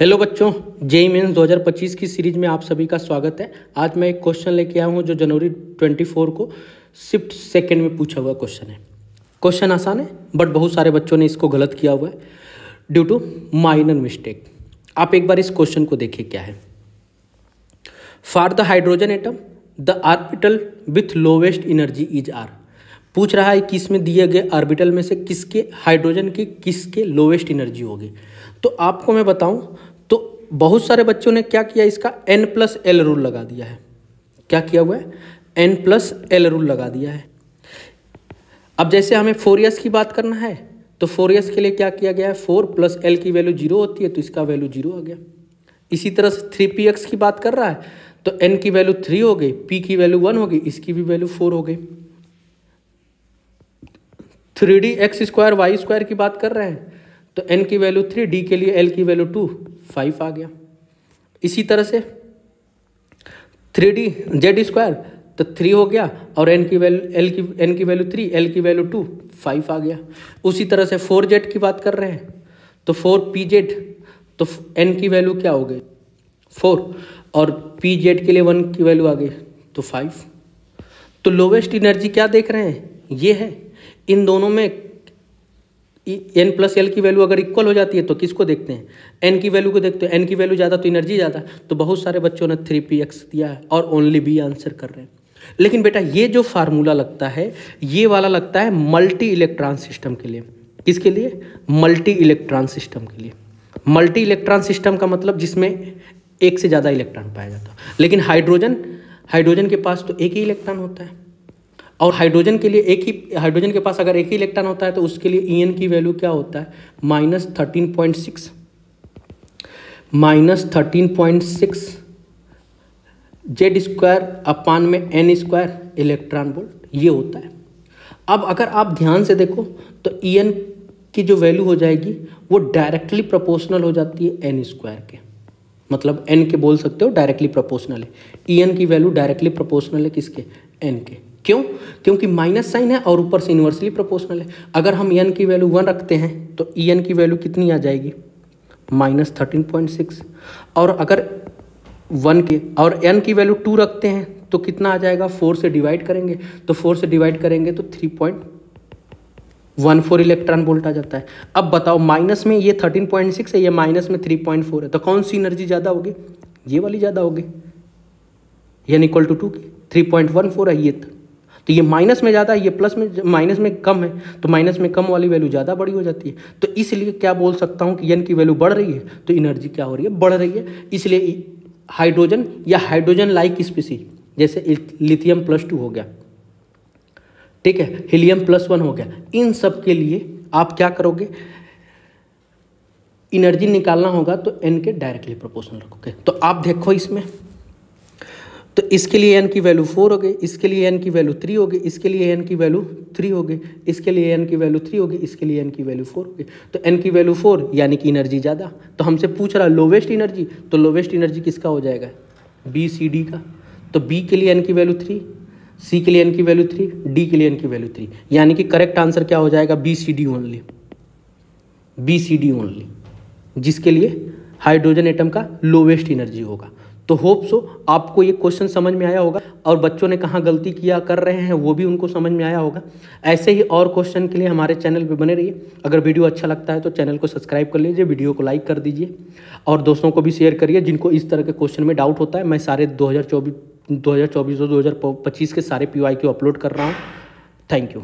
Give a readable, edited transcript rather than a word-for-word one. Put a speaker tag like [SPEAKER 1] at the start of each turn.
[SPEAKER 1] Hello बच्चों, JEE mains 2025 की series में आप सभी का स्वागत है। आज मैं एक क्वेश्चन लेके आया हूँ जो जनवरी 24 को शिफ्ट सेकंड में पूछा हुआ क्वेश्चन है। क्वेश्चन आसान है बट बहुत सारे बच्चों ने इसको गलत किया हुआ है ड्यू टू माइनर मिस्टेक। आप एक बार इस क्वेश्चन को देखिए क्या है। For the hydrogen atom the orbital with lowest energy is R. पूछ रहा है कि इसमें दिए गए ऑर्बिटल में से किसके हाइड्रोजन की किसके लोवेस्ट एनर्जी होगी। तो आपको मैं बताऊं तो बहुत सारे बच्चों ने क्या किया, इसका n+l रूल लगा दिया है। क्या किया हुआ है? n+l रूल लगा दिया है। अब जैसे हमें 4s की बात करना है तो 4s के लिए क्या किया गया है, 4 + l की वैल्यू 0 होती है तो इसका वैल्यू 0 आ गया। इसी तरह से 3px की बात कर रहा है तो n की वैल्यू 3 हो गई, p की वैल्यू 1 हो गई, इसकी भी वैल्यू 4 हो गई। 3dx² y² की बात कर रहे हैं तो n की वैल्यू 3, d के लिए l की वैल्यू 2, 5 आ गया। इसी तरह से 3dz² तो 3 हो गया और n की वैल्यू 3, l की वैल्यू 2, 5 आ गया। उसी तरह से 4z की बात कर रहे हैं तो 4pz तो n की वैल्यू क्या हो गई 4 और pz के लिए 1 की वैल्यू आ गई तो 5। तो लोवेस्ट एनर्जी क्या देख रहे हैं, ये है। इन दोनों में n+l की वैल्यू अगर इक्वल हो जाती है तो किसको देखते हैं, n की वैल्यू को देखते हैं। n की वैल्यू ज़्यादा तो एनर्जी ज़्यादा, तो बहुत सारे बच्चों ने 3px दिया है और ओनली बी आंसर कर रहे हैं। लेकिन बेटा ये जो फार्मूला लगता है ये वाला लगता है मल्टी इलेक्ट्रॉन सिस्टम के लिए। किसके लिए? मल्टी इलेक्ट्रॉन सिस्टम के लिए। मल्टी इलेक्ट्रॉन सिस्टम का मतलब जिसमें एक से ज़्यादा इलेक्ट्रॉन पाया जाता है। लेकिन हाइड्रोजन के पास तो एक ही इलेक्ट्रॉन होता है और हाइड्रोजन के पास अगर एक ही इलेक्ट्रॉन होता है तो उसके लिए En की वैल्यू क्या होता है, -13.6 z² इलेक्ट्रॉन वोल्ट ये होता है। अब अगर आप ध्यान से देखो तो En की जो वैल्यू हो जाएगी वो डायरेक्टली प्रोपोर्शनल हो जाती है n² के, मतलब n के बोल सकते हो डायरेक्टली प्रोपोर्शनल है। En की वैल्यू डायरेक्टली प्रोपोर्शनल है किसके, n के। क्यों? क्योंकि माइनस साइन है और ऊपर से इन्वर्सली प्रोपोर्शनल है। अगर हम n की वैल्यू 1 रखते हैं तो En की वैल्यू कितनी आ जाएगी, -13.6। और अगर 1 की और n की वैल्यू 2 रखते हैं तो कितना आ जाएगा, 4 से डिवाइड करेंगे तो 4 से डिवाइड करेंगे तो 3.14 इलेक्ट्रॉन वोल्ट आ जाता है। अब बताओ माइनस में ये 13.6 है, ये माइनस में 3.4 है, तो कौन सी एनर्जी ज़्यादा होगी, ये वाली ज़्यादा होगी, n = 2 की 3.14 है ये। तो ये माइनस में ज़्यादा है, ये प्लस में माइनस में कम है, तो माइनस में कम वाली वैल्यू ज़्यादा बड़ी हो जाती है। तो इसलिए क्या बोल सकता हूँ कि n की वैल्यू बढ़ रही है तो एनर्जी क्या हो रही है, बढ़ रही है। इसलिए हाइड्रोजन या हाइड्रोजन लाइक स्पीसीज जैसे लिथियम +2 हो गया, ठीक है, हीलियम +1 हो गया, इन सब के लिए आप क्या करोगे, एनर्जी निकालना होगा तो n के डायरेक्टली प्रोपोर्शनल रखोगे। तो आप देखो इसमें तो इसके लिए n की वैल्यू 4 हो गई, इसके लिए n की वैल्यू 3 हो गई, इसके लिए n की वैल्यू 3 हो गई, इसके लिए n की वैल्यू 3 हो गई, इसके लिए n की वैल्यू 4 हो गई। तो n की वैल्यू 4 यानी कि एनर्जी ज़्यादा। तो हमसे पूछ रहा है लोवेस्ट एनर्जी, तो लोवेस्ट एनर्जी किसका हो जाएगा, BCD का। तो B के लिए n की वैल्यू 3, C के लिए n की वैल्यू 3, D के लिए n की वैल्यू 3, यानी कि करेक्ट आंसर क्या हो जाएगा, BCD ओनली, जिसके लिए हाइड्रोजन एटम का लोवेस्ट एनर्जी होगा। तो होप सो आपको ये क्वेश्चन समझ में आया होगा और बच्चों ने कहाँ गलती किया कर रहे हैं वो भी उनको समझ में आया होगा। ऐसे ही और क्वेश्चन के लिए हमारे चैनल पे बने रहिए। अगर वीडियो अच्छा लगता है तो चैनल को सब्सक्राइब कर लीजिए, वीडियो को लाइक कर दीजिए और दोस्तों को भी शेयर करिए जिनको इस तरह के क्वेश्चन में डाउट होता है। मैं सारे 2024 और 2025 के सारे PYQ अपलोड कर रहा हूँ। Thank you.